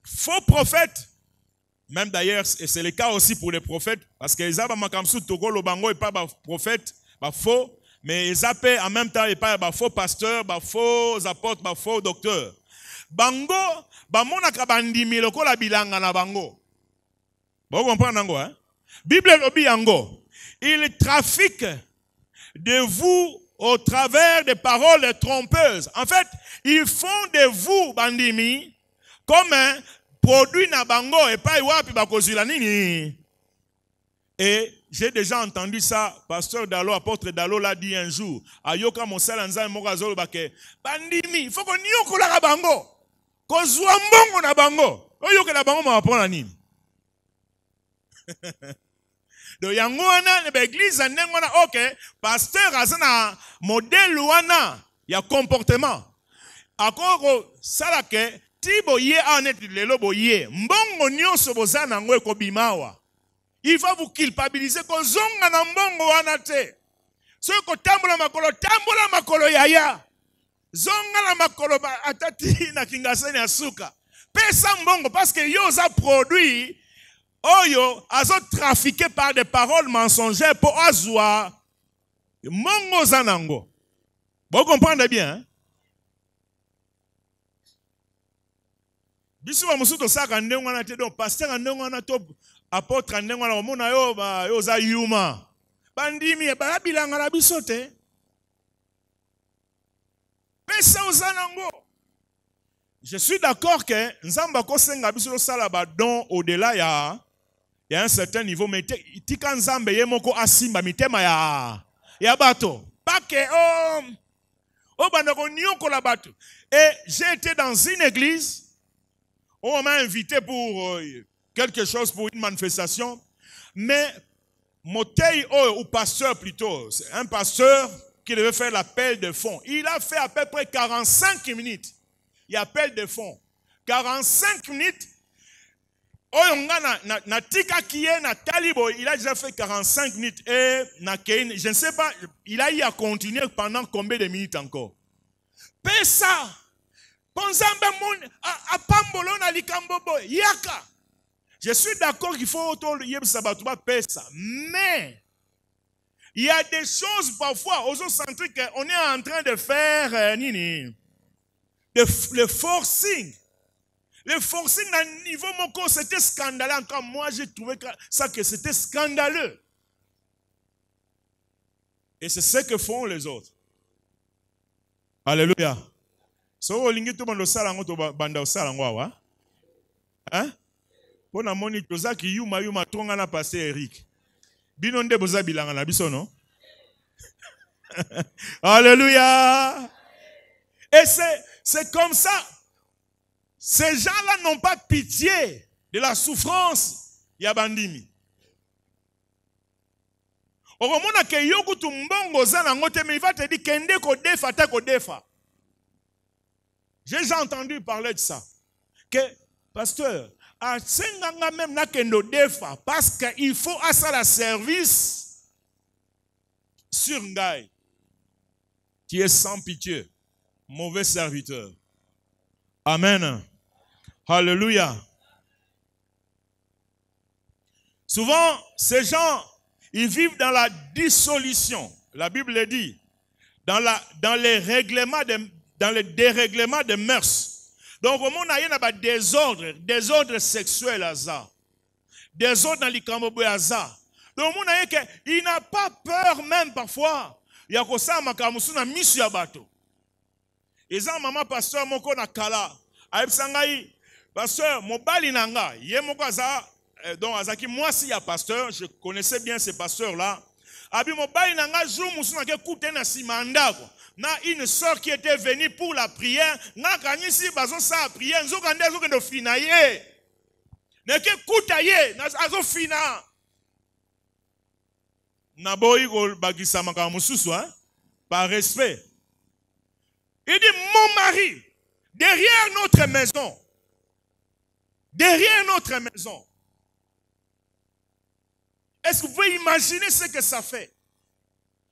Speaker 1: faux prophètes, même d'ailleurs, et c'est le cas aussi pour les prophètes, parce que les Makamsu Togo Lobango et pas prophète, faux, mais ils appellent en même temps et pas faux pasteurs, faux apôtres, faux docteurs. Bango, bamonaka bandimi lokola bilanga na bango. Vous comprenez hein? Bible lobi yango. Ils trafiquent de vous au travers des paroles trompeuses. En fait, ils font de vous bandimi comme un produit na bango et pas wapi bakozila nini. Et j'ai déjà entendu ça, pasteur Dalo, apôtre Dalo l'a dit un jour. Ayoka mosala nzai mokazolo bake bandimi, il faut qu'on yokola ka bango. Kozwa mbongo na bango. Oyoka la bango mapona nini. Do yango wana ne église ndenge wana OK, pasteur azana modèle wana ya comportement. Akoko salake tibo ye anet lelo boye. Mbongo nyonso bozana ngo ekobimawa. Il va vous culpabiliser kozonga na mbongo wana te. Soko tambola makolo yaya. Zonga la makolo atati na kingaseni asuka. Pesa mbongo parce que yo za produit oyo azo trafiqué par des paroles mensongères pour azwa mongo zanango. Vous comprenez bien hein? Biso ba musuto saka ndenge wana te donc pasteur ndenge wana to apôtre ndenge wana omona yo za yuma. Bandimi ba bilanga na biso te. Je suis d'accord que Nzamba kosenga biso sala ba don au-delà ya un certain niveau mais tika Nzambe yemoko asimba mitema ya bato pas que bandako nyoko la bato. Et j'ai été dans une église où on m'a invité pour quelque chose, pour une manifestation, mais Motei ou pasteur plutôt, c'est un pasteur qui devait faire l'appel de fonds. Il a fait à peu près 45 minutes. Il appelle de fonds. 45 minutes. Il a déjà fait 45 minutes. Et je ne sais pas, il a eu à continuer pendant combien de minutes encore. Pesa. Je suis d'accord qu'il faut pesa. Mais il y a des choses parfois, aux autres centres, qu'on est en train de faire le forcing. Le forcing à niveau moko, c'était scandaleux. Encore moi, j'ai trouvé ça que c'était scandaleux. Et c'est ce que font les autres. Alléluia. So olingi to bando sala ngoto banda sala ngwa hein? Pona moni tozaki yuma tonga na pasteur Eric. Bino nde boza bilanga na biso non? Alléluia. Et c'est comme ça. Ces gens-là n'ont pas pitié de la souffrance yabandimi. Okomona ke yokutu mbongo zana ngote mais il va te dire kende ko defa ta ko defa. J'ai déjà entendu parler de ça. Que pasteur a senganga même na kendo defa parce qu'il faut à ça la service sur ngai qui est sans pitié, mauvais serviteur. Amen. Alléluia. Souvent, ces gens, ils vivent dans la dissolution. La Bible dit, dans les règlements, dans le dérèglement des mœurs. Donc, au monde, il y a des ordres sexuels à ça. Des ordres dans les camoboués à ça. Donc, au monde, il n'a pas peur même parfois. Il y a que ça, makamusu na misu ya bato. Et ça, maman pasteur moko na kala. Aïb sangai, pasteur, mobali nanga, ye moko za donc Azaki, moi si il y a pasteur, je connaissais bien ces pasteurs-là. Abi mobai nanga jour musu nake kute na simandako. Na une sœur qui était venue pour la prière, na kanyi si bazon sa prière, nzo kande zo kendo fina ye. Neke kuta ye, na azo fina. Na boyi ko bagisa maka mususu hein, par respect. Il dit mon mari derrière notre maison. Derrière notre maison. Est-ce que vous pouvez imaginer ce que ça fait?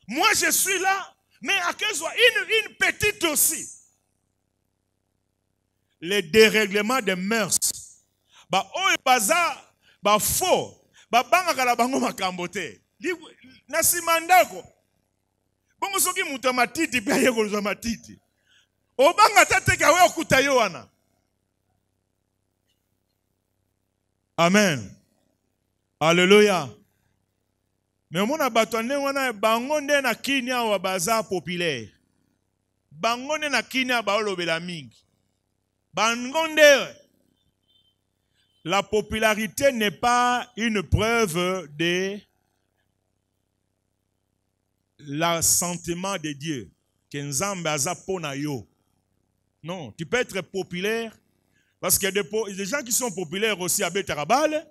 Speaker 1: Moi, je suis là, mais à quel soit une petite aussi. Les dérèglements des mœurs. Bah, oh, baza, bah, faux. Bah, banga kala bango makambote. Nasimandako. Bongo soki muta matiti, pia yego zo matiti. Obanga tate kawe okuta yo wana. Amen. Alléluia. Mais mon abatone wana bango nde na kinya wa baza populaire. Bango nde na kinya ba olobela mingi. Bango nde la popularité n'est pas une preuve de l'assentiment de Dieu. Kenzambe aza pona yo. Non, tu peux être populaire parce qu'il y a des gens qui sont populaires aussi à Betarabal.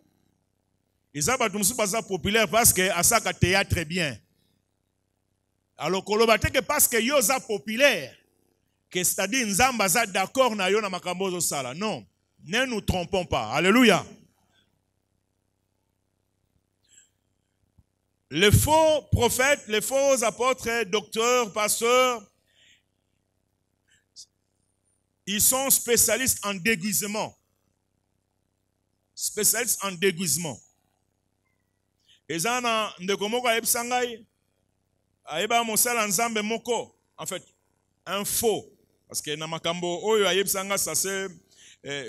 Speaker 1: Ils sont pas populaires parce que à ça théâtre très bien. Alors que parce que yo za populaire, que c'est-à-dire nzamba za d'accord na yo na makambo zo sala. Non, ne nous trompons pas. Alléluia. Les faux prophètes, les faux apôtres, docteurs, pasteurs, ils sont spécialistes en déguisement. Spécialistes en déguisement. Et ça, en fait, un faux. Parce que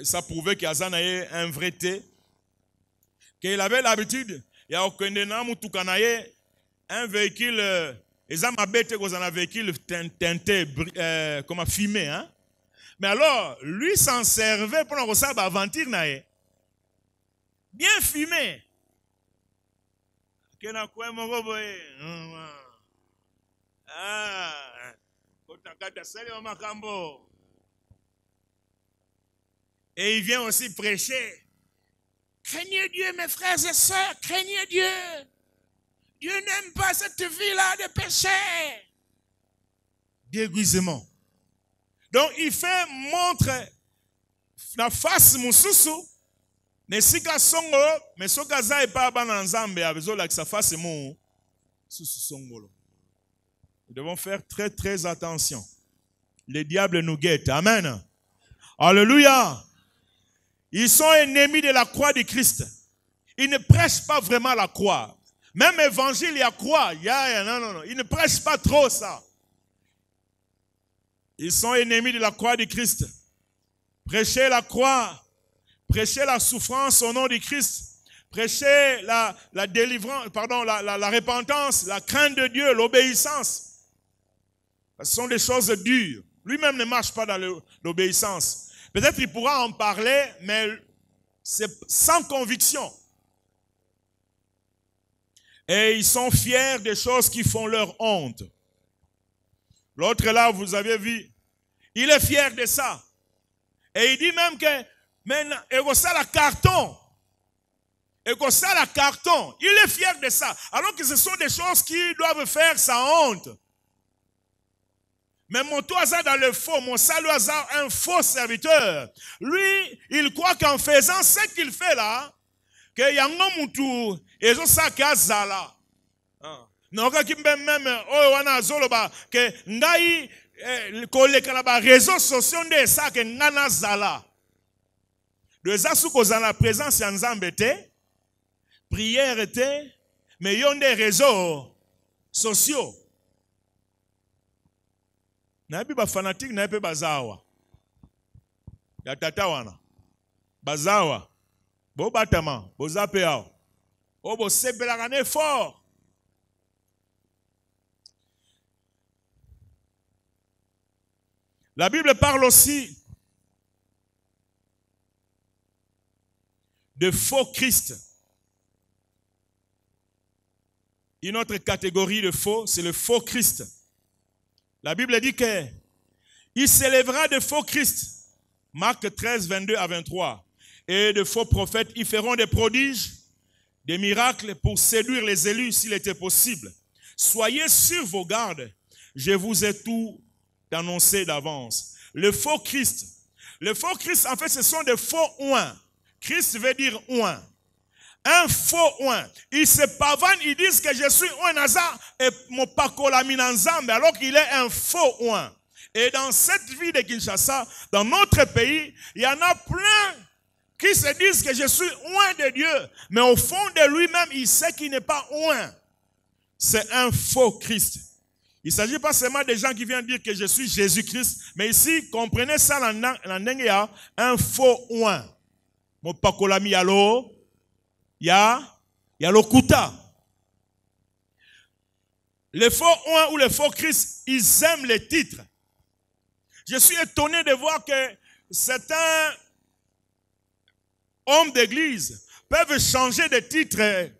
Speaker 1: ça prouvait qu'il y a un vrai thé. Qu'il avait l'habitude, il y a un véhicule, un véhicule teinté, comme fumé. Hein? Mais alors, lui s'en servait pour nous aventure. Bien fumé. Et il vient aussi prêcher. Craignez Dieu, mes frères et sœurs, craignez Dieu. Dieu n'aime pas cette vie-là de péché. Déguisement. Donc il fait montre la face mususu. Ne sika songo, mais soka za e pa bana nzambe abezo la sa face mon susu songolo. Nous devons faire très très attention. Le diable nous guette. Amen. Alléluia. Ils sont ennemis de la croix de Christ. Ils ne prêchent pas vraiment la croix. Même évangile, il y a croix. Non. Ils ne prêchent pas trop ça. Ils sont ennemis de la croix de Christ. Prêchez la croix. Prêchez la souffrance au nom de Christ. Prêchez la délivrance, pardon, la repentance, la crainte de Dieu, l'obéissance. Ce sont des choses dures. Lui-même ne marche pas dans l'obéissance. Peut-être qu'il pourra en parler, mais c'est sans conviction. Et ils sont fiers des choses qui font leur honte. L'autre là, vous avez vu, il est fier de ça. Et il dit même que maintenant, il carton. Il est fier de ça. Alors que ce sont des choses qui doivent faire sa honte. Mais mon toisa dans le faux, mon saluazar, un faux serviteur. Lui, il croit qu'en faisant ce qu'il fait là, que yango mutu ezo saka zala. Non ka kimbe même o wana zoloba que ngai koleka ba réseaux sociaux nde ça que ngana zala. De ça sous cause la présence ya nzambe te, prière te, mais yon des réseaux sociaux. Na bi ba fanatique na pe bazawa. Ya tata wana. Bazawa. Bo batama, bo zape yao. O bo sebelakane fort. La Bible parle aussi de faux Christ. Une autre catégorie de faux, c'est le faux Christ. La Bible dit que il s'élèvera de faux Christ. Marc 13, 22 à 23. Et de faux prophètes, ils feront des prodiges, des miracles pour séduire les élus s'il était possible. Soyez sur vos gardes. Je vous ai tout annoncé d'avance. Le faux Christ. Le faux Christ, en fait, ce sont des faux oins. Christ veut dire oint. Un faux oint. Ils se pavanent, ils disent que je suis un Nazar et mon pakolami nanzambe, alors qu'il est un faux oint. Et dans cette vie de Kinshasa, dans notre pays, il y en a plein qui se disent que je suis oint de Dieu. Mais au fond de lui-même, il sait qu'il n'est pas oint. C'est un faux Christ. Il ne s'agit pas seulement des gens qui viennent dire que je suis Jésus-Christ, mais ici, comprenez ça, un faux oint. Mon pakolami yalo, yalo kuta. Les faux oint ou les faux Christ, ils aiment les titres. Je suis étonné de voir que certains hommes d'église peuvent changer de titre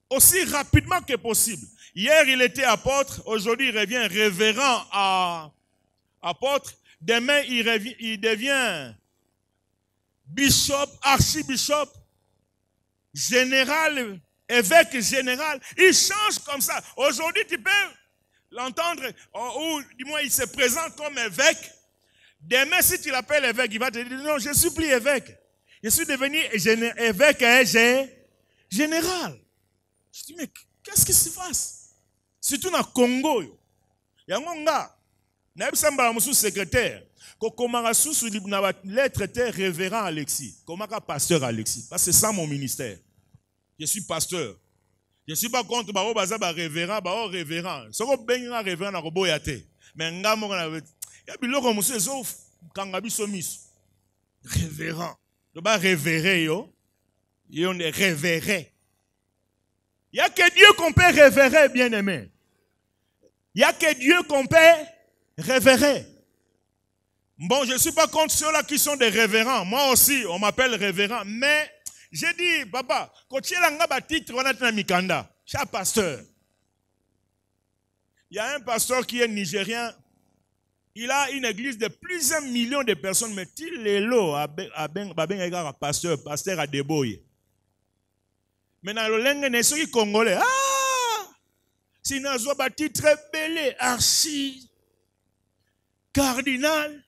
Speaker 1: aussi rapidement que possible. Hier, il était apôtre, aujourd'hui, il revient révérend à apôtre. Demain, il devient bishop, archibishop, général, évêque général. Il change comme ça. Aujourd'hui, tu peux l'entendre, ou du moins il se présente comme évêque. Demain, si tu l'appelles évêque, il va te dire, non, je ne suis plus évêque. Je suis devenu évêque et général. Je dis, mais qu'est-ce qui se passe? Surtout dans le Congo. Il y a un gars, il y a un secrétaire, qui a lettre révérend Alexis, comme pasteur Alexis. Parce que c'est ça mon ministère. Je suis pasteur. Je ne suis pas contre les révérend, les révérend. Si vous avez un révérend, vous avez un mais il y a révérend. Il y a révéré. Il y a révéré. Il n'y a que Dieu qu'on peut révérer, bien-aimé. Il n'y a que Dieu qu'on peut révérer. Bon, je ne suis pas contre ceux-là qui sont des révérends. Moi aussi, on m'appelle révérend. Mais, j'ai dit, papa, quand tu es là, titre, on a un mikanda. Je suis un pasteur. Il y a un pasteur qui est nigérien. Il a une église de plusieurs millions de personnes. Mais il est là, pasteur à Deboye. Maintenant, le langue n'est pas congolais. Ah! Si nous avons un titre belé, archi, cardinal.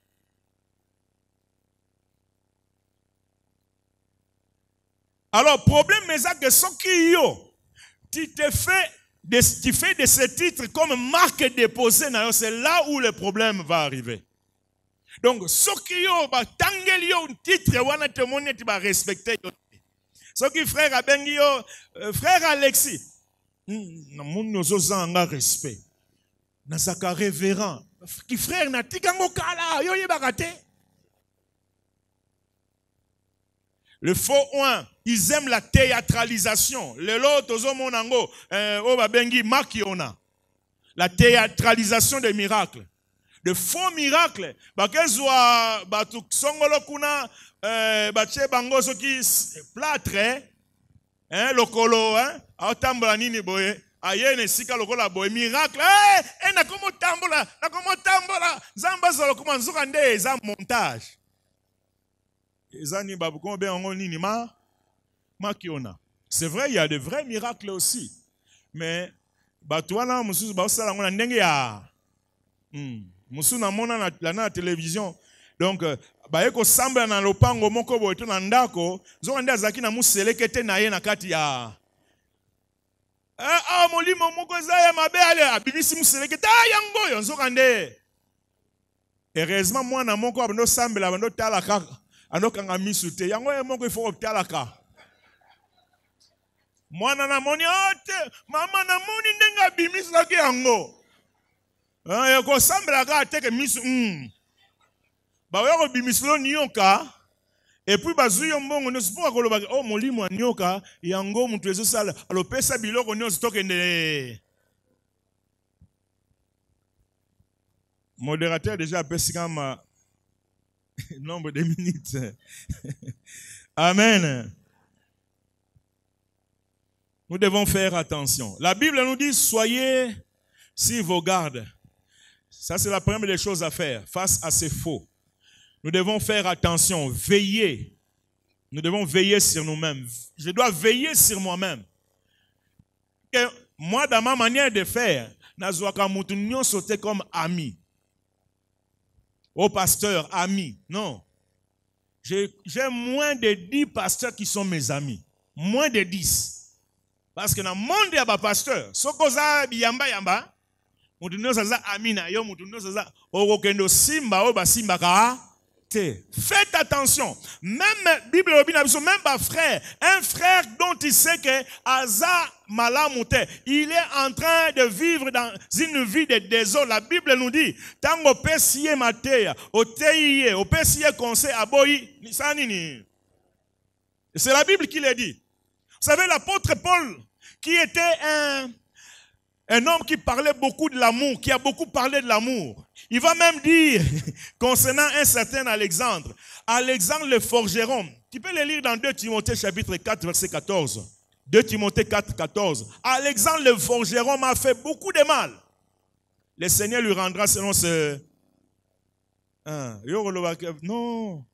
Speaker 1: Alors, problème, c'est que ce qui tu fais de ce titre comme marque déposée, c'est là où le problème va arriver. Donc, ce qui un titre, tu vas respecter. Ce qui frère Abengio, frère Alexis, nous avons respect. Nous avons révérend. Qui frère n'a pas le faux oint, ils aiment la théâtralisation. Le lot, la théâtralisation des miracles. De faux miracles. Plâtre, lokolo, atambola nini boye, ayene sika lokola boye, miracle, na komo tambola, zamba zolo kuma nzuka nde eza montage. Ezani babu komo be ongo nini makiona. C'est vrai, il y a de vrais miracles aussi. Mais batouana mususu ba osala ngona ndenge ya musu na mona na télévision. Donc bayeko samba na lopango moko boeto na ndako nzoka nde azaki na muselekete na ye na kati ya molimo moko za ya mabe ale abimisi muselekete yango yo nzoka nde. Heureusement mwana moko abando sambela abando talaka anokanga misu te yango ye moko ifo talaka. Mwana na moni ote mama na moni ndenga bimisa ki yango. Yako sambela ka teke misu Bawe bimislo nyoka et puis bazuyo mbongo ne sipo koloba oh molimo nyoka yango mutu ezo sala alopesa biloko nyo stokende. Modérateur déjà appelle comme nombre de minutes. Amen. Nous devons faire attention. La Bible nous dit, soyez sur vos gardes. Ça, c'est la première des choses à faire face à ces faux. Nous devons faire attention, veiller. Nous devons veiller sur nous-mêmes. Je dois veiller sur moi-même. Et moi, dans ma manière de faire, nous sauter comme ami. Au pasteur, ami. Non. J'ai moins de 10 pasteurs qui sont mes amis. Moins de 10. Parce que dans le monde, il y a des pasteurs. Ce que ça yamba yamba, faites attention. Même Bible, même pas frère, un frère dont il sait que Aza Malamute, il est en train de vivre dans une vie de désordre. La Bible nous dit, tango pesiye mateya, oteiye, o pesiye conseil aboyi, nisanini. C'est la Bible qui le dit. Vous savez, l'apôtre Paul, qui était un homme qui parlait beaucoup de l'amour, qui a beaucoup parlé de l'amour. Il va même dire, concernant un certain Alexandre, Alexandre le forgeron, tu peux le lire dans 2 Timothée chapitre 4, verset 14. 2 Timothée 4, 14. Alexandre le forgeron m'a fait beaucoup de mal. Le Seigneur lui rendra selon ce... Non.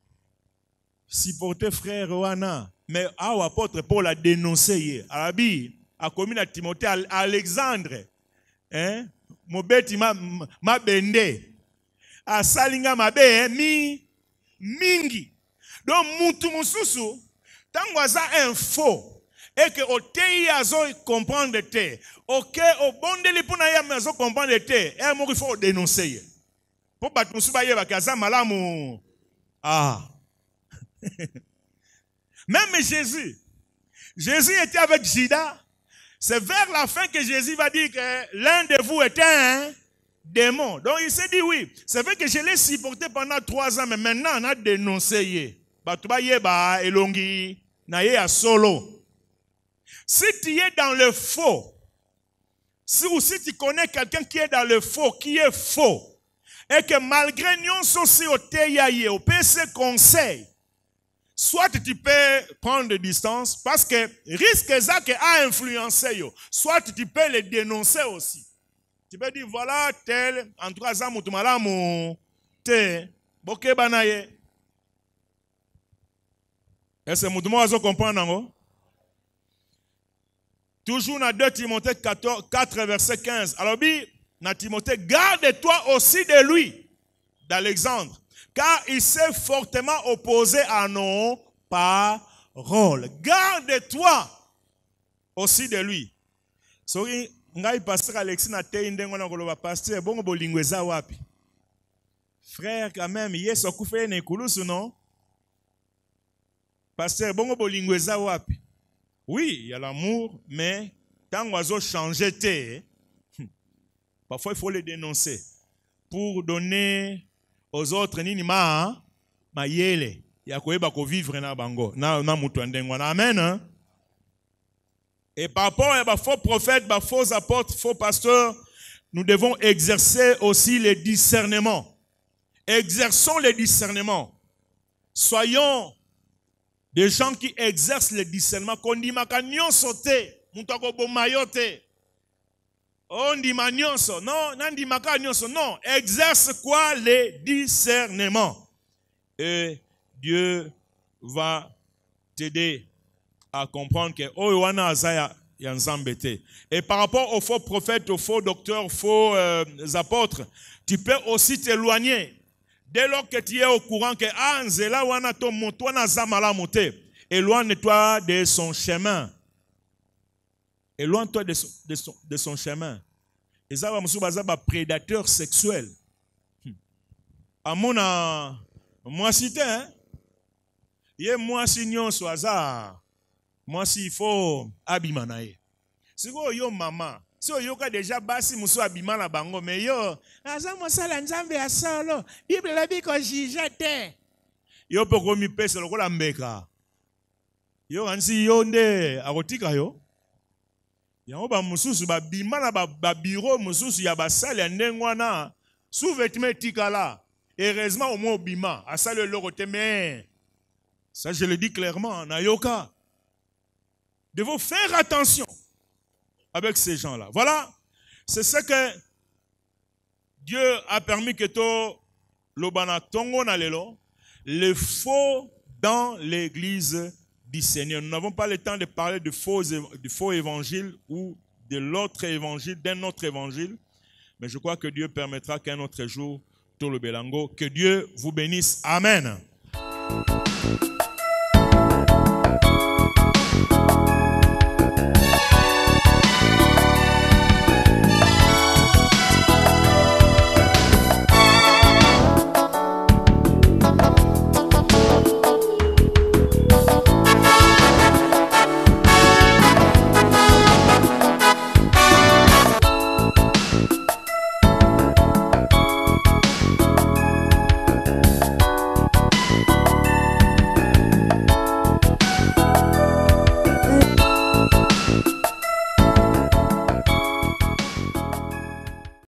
Speaker 1: Supporter frère Oana. Mais l'apôtre Paul a dénoncé hier. Arabi a commis à Timothée Alexandre. Mobeti ma bende. A salinga mabe mingi. Donc mutu mususu tangwaza un faux et que o tei azo comprendre te. OK o bondeli puna ya azo comprendre te. Et mo il faut dénoncer. Pour battre musu ba yeba kaza malamu. Même Jésus était avec Judas. C'est vers la fin que Jésus va dire que l'un de vous était un démon. Donc il s'est dit oui. C'est vrai que je l'ai supporté pendant 3 ans, mais maintenant on a dénoncé. Si tu es dans le faux, si tu connais quelqu'un qui est dans le faux, qui est faux, et que malgré nous aussi au TIAI, au PC conseil, soit tu peux prendre de distance parce que risque ça qui a influencé, soit tu peux le dénoncer aussi. Tu peux dire voilà tel en 3 ans mutu malamu te boke banaye. Est-ce que mutu moazo comprendre ngo? Toujours dans 2 Timothée 4 verset 15. Alors dans Timothée, garde-toi aussi de lui, d'Alexandre, car il s'est fortement opposé à nos paroles. Garde-toi aussi de lui. Sorry, ngai pasteur Alexis na te ndengo na koloba pasteur bongo bolingweza wapi? Frère quand même, yeso kufe ne kulusu non? Pasteur bongo bolingweza wapi? Oui, il y a l'amour, mais tant oiseau changer te, parfois il faut le dénoncer pour donner aux autres nini ma yele ya koyeba ko vivre na bango na mutu ndengwana. Amen hein? Et par rapport à faux prophètes, faux apôtres, faux pasteurs, nous devons exercer aussi le discernement. Exerçons le discernement. Soyons des gens qui exercent le discernement. Qu'on dit makanyon sauté, mutako bomayote. On dit magnonso, non, nandi makanyon non. Exerce quoi? Le discernement. Et Dieu va t'aider à comprendre que Oyoana Azaya Yanzambete. Et par rapport aux faux prophètes, aux faux docteurs, faux apôtres, tu peux aussi t'éloigner. Dès lors que tu es au courant que Anzela wana to motwana zamala mote, éloigne-toi de son chemin. Éloigne-toi de son chemin. Et ça va me prédateur sexuel. Amona moi cité hein. Yé moi signon soaza. Moi s'il faut abimanaye. Si vous yo maman, si vous avez déjà basi muso abimana bango mais yo aza mosala nzambe ya solo. Bible la bi ko jijete. Yo poko mi pesa lokola mbeka. Yo ansi yo nde akotika yo. Yango ba mususu ba bimana ba bureau mususu ya basali ya ndengwana sous-vêtement tikala. Heureusement au moins obima asali le côté mais ça je le dis clairement na yoka. Devons faire attention. avec ces gens-là. Voilà, c'est ce que Dieu a permis que to lobana tongo na lelo, le faux dans l'église du Seigneur. Nous n'avons pas le temps de parler du faux évangile ou de l'autre évangile, d'un autre évangile, mais je crois que Dieu permettra qu'un autre jour, tout le belango, que Dieu vous bénisse. Amen.